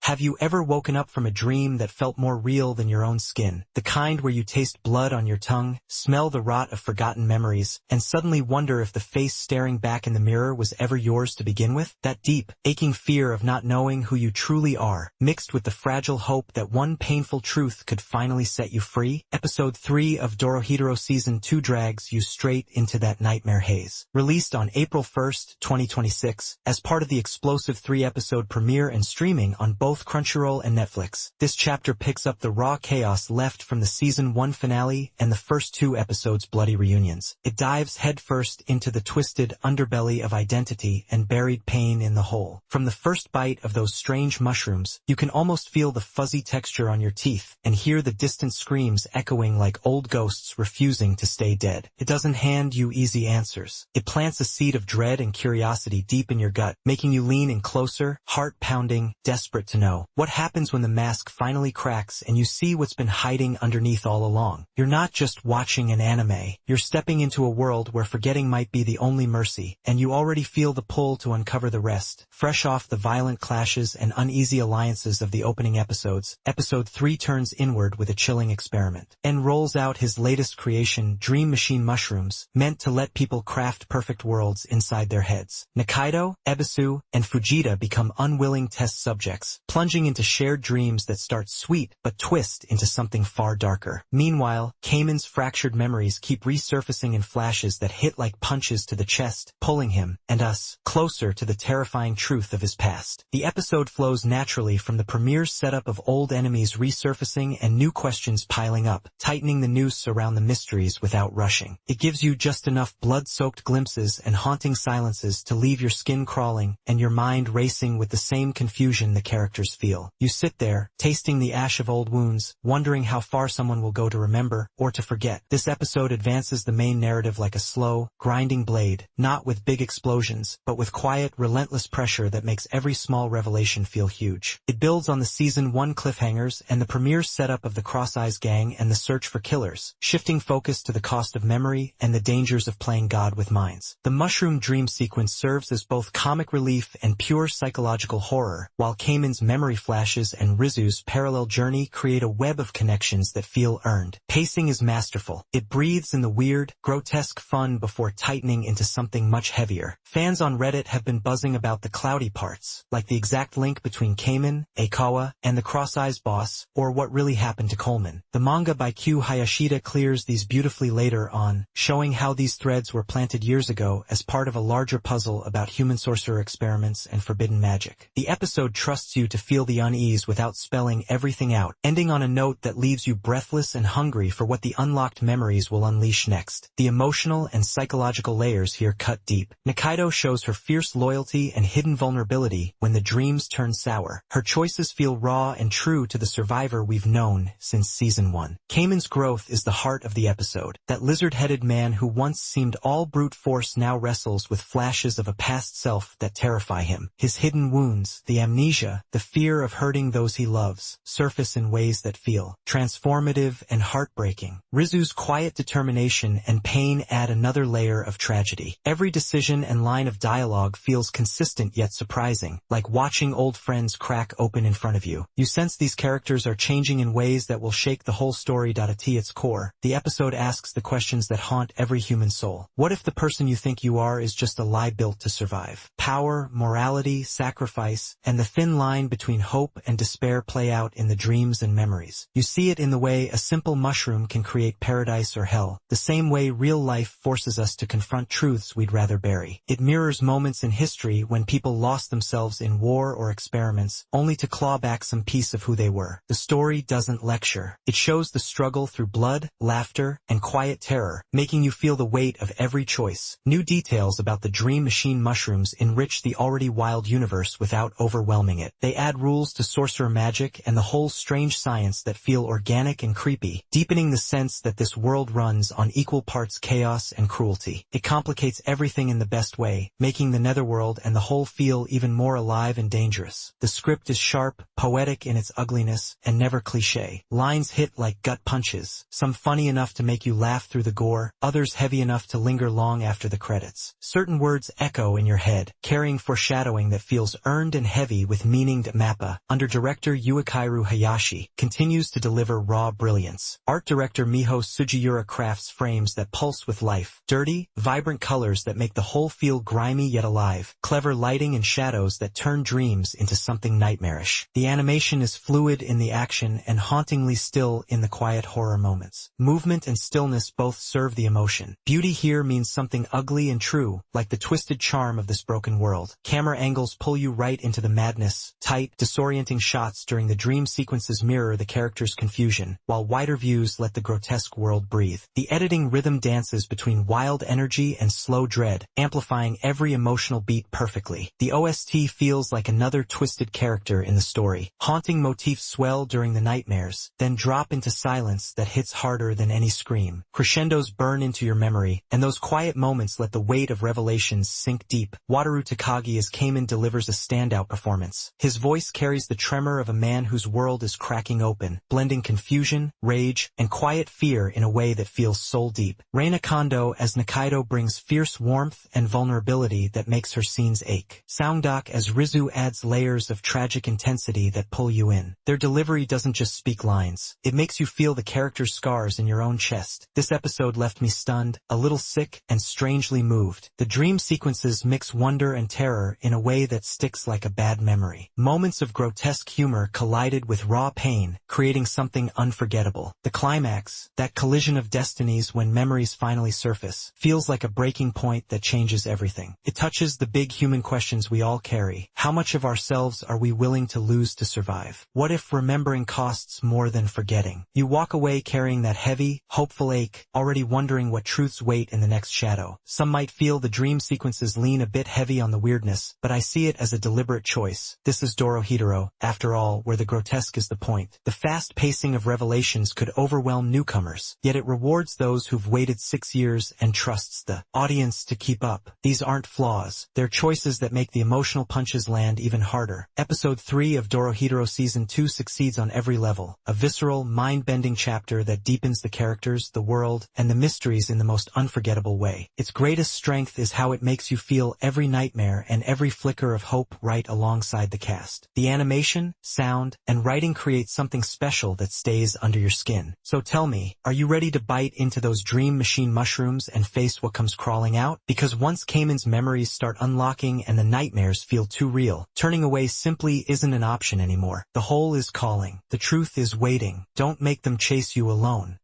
Have you ever woken up from a dream that felt more real than your own skin? The kind where you taste blood on your tongue, smell the rot of forgotten memories, and suddenly wonder if the face staring back in the mirror was ever yours to begin with? That deep, aching fear of not knowing who you truly are, mixed with the fragile hope that one painful truth could finally set you free? Episode 3 of Dorohedoro Season 2 drags you straight into that nightmare haze. Released on April 1st, 2026, as part of the explosive 3-episode premiere and streaming on both Crunchyroll and Netflix, this chapter picks up the raw chaos left from the Season 1 finale and the first 2 episodes' bloody reunions. It dives headfirst into the twisted underbelly of identity and buried pain in the whole. From the first bite of those strange mushrooms, you can almost feel the fuzzy texture on your teeth and hear the distant screams echoing like old ghosts refusing to stay dead. It doesn't hand you easy answers. It plants a seed of dread and curiosity deep in your gut, making you lean in closer, heart-pounding, desperate to know. What happens when the mask finally cracks and you see what's been hiding underneath all along? You're not just watching an anime. You're stepping into a world where forgetting might be the only mercy, and you already feel the pull to uncover the rest. Fresh off the violent clashes and uneasy alliances of the opening episodes, Episode 3 turns inward with a chilling experiment. En rolls out his latest creation, Dream Machine Mushrooms, meant to let people craft perfect worlds inside their heads. Nikaido, Ebisu, and Fujita become unwilling test subjects, plunging into shared dreams that start sweet but twist into something far darker. Meanwhile, Kamen's fractured memories keep resurfacing in flashes that hit like punches to the chest, pulling him, and us, closer to the terrifying truth of his past. The episode flows naturally from the premiere's setup of old enemies resurfacing and new questions piling up, tightening the noose around the mysteries without rushing. It gives you just enough blood-soaked glimpses and haunting silences to leave your skin crawling and your mind racing with the same confusion the characters feel. You sit there, tasting the ash of old wounds, wondering how far someone will go to remember or to forget. This episode advances the main narrative like a slow, grinding blade, not with big explosions, but with quiet, relentless pressure that makes every small revelation feel huge. It builds on the Season 1 cliffhangers and the premiere setup of the Cross Eyes gang and the search for killers, shifting focus to the cost of memory and the dangers of playing God with minds. The mushroom dream sequence serves as both comic relief and pure psychological horror, while Kamen's memory flashes and Rizu's parallel journey create a web of connections that feel earned. Pacing is masterful. It breathes in the weird, grotesque fun before tightening into something much heavier. Fans on Reddit have been buzzing about the cloudy parts, like the exact link between Kamen, Aikawa, and the Cross Eyes boss, or what really happened to Coleman. The manga by Q Hayashida clears these beautifully later on, showing how these threads were planted years ago as part of a larger puzzle about human sorcerer experiments and forbidden magic. The episode trusts you to feel the unease without spelling everything out, ending on a note that leaves you breathless and hungry for what the unlocked memories will unleash next. The emotional and psychological layers here cut deep. Nikaido shows her fierce loyalty and hidden vulnerability when the dreams turn sour. Her choices feel raw and true to the survivor we've known since Season 1. Kamen's growth is the heart of the episode. That lizard-headed man who once seemed all brute force now wrestles with flashes of a past self that terrify him. His hidden wounds, the amnesia, the fear of hurting those he loves, surface in ways that feel transformative and heartbreaking. Rizu's quiet determination and pain add another layer of tragedy. Every decision and line of dialogue feels consistent yet surprising, like watching old friends crack open in front of you. You sense these characters are changing in ways that will shake the whole story. At its core, the episode asks the questions that haunt every human soul. What if the person you think you are is just a lie built to survive? Power, morality, sacrifice, and the thin line between hope and despair play out in the dreams and memories. You see it in the way a simple mushroom can create paradise or hell, the same way real life forces us to confront truths we'd rather bury. It mirrors moments in history when people lost themselves in war or experiments, only to claw back some piece of who they were. The story doesn't lecture. It shows the struggle through blood, laughter, and quiet terror, making you feel the weight of every choice. New details about the Dream Machine mushrooms enrich the already wild universe without overwhelming it. They add rules to sorcerer magic and the whole strange science that feel organic and creepy, deepening the sense that this world runs on equal parts chaos and cruelty. It complicates everything in the best way, making the netherworld and the whole feel even more alive and dangerous. The script is sharp, poetic in its ugliness, and never cliché. Lines hit like gut punches, some funny enough to make you laugh through the gore, others heavy enough to linger long after the credits. Certain words echo in your head, carrying foreshadowing that feels earned and heavy with meaning MAPPA, under director Yuichiro Hayashi, continues to deliver raw brilliance. Art director Miho Sugiura crafts frames that pulse with life, dirty, vibrant colors that make the whole feel grimy yet alive, clever lighting and shadows that turn dreams into something nightmarish. The animation is fluid in the action and hauntingly still in the quiet horror moments. Movement and stillness both serve the emotion. Beauty here means something ugly and true, like the twisted charm of this broken world. Camera angles pull you right into the madness. Tight, disorienting shots during the dream sequences mirror the character's confusion, while wider views let the grotesque world breathe. The editing rhythm dances between wild energy and slow dread, amplifying every emotional beat perfectly. The OST feels like another twisted character in the story. Haunting motifs swell during the nightmares, then drop into silence that hits harder than any scream. Crescendos burn into your memory, and those quiet moments let the weight of revelations sink deep. Wataru Takagi as Kamen delivers a standout performance. His voice carries the tremor of a man whose world is cracking open, blending confusion, rage, and quiet fear in a way that feels soul-deep. Reina Kondo as Nikaido brings fierce warmth and vulnerability that makes her scenes ache. Soundok as Rizu adds layers of tragic intensity that pull you in. Their delivery doesn't just speak lines. It makes you feel the character's scars in your own chest. This episode left me stunned, a little sick, and strangely moved. The dream sequences mix wonder and terror in a way that sticks like a bad memory. Moments of grotesque humor collided with raw pain, creating something unforgettable. The climax, that collision of destinies when memories finally surface, feels like a breaking point that changes everything. It touches the big human questions we all carry. How much of ourselves are we willing to lose to survive? What if remembering costs more than forgetting? You walk away carrying that heavy, hopeful ache, already wondering what truths wait in the next shadow. Some might feel the dream sequences lean a bit heavy on the weirdness, but I see it as a deliberate choice. This is Dorohedoro, after all, where the grotesque is the point. The fast pacing of revelations could overwhelm newcomers, yet it rewards those who've waited 6 years and trusts the audience to keep up. These aren't flaws, they're choices that make the emotional punches land even harder. Episode 3 of Dorohedoro Season 2 succeeds on every level. A visceral, mind-bending chapter that deepens the characters, the world, and the mysteries in the most unforgettable way. Its greatest strength is how it makes you feel every nightmare and every flicker of hope right alongside the cast. The animation, sound, and writing create something special that stays under your skin. So tell me, are you ready to bite into those dream machine mushrooms and face what comes crawling out? Because once Kamen's memories start unlocking and the nightmares feel too real, turning away simply isn't an option anymore. The whole is calling. The truth is waiting. Don't make them chase you alone.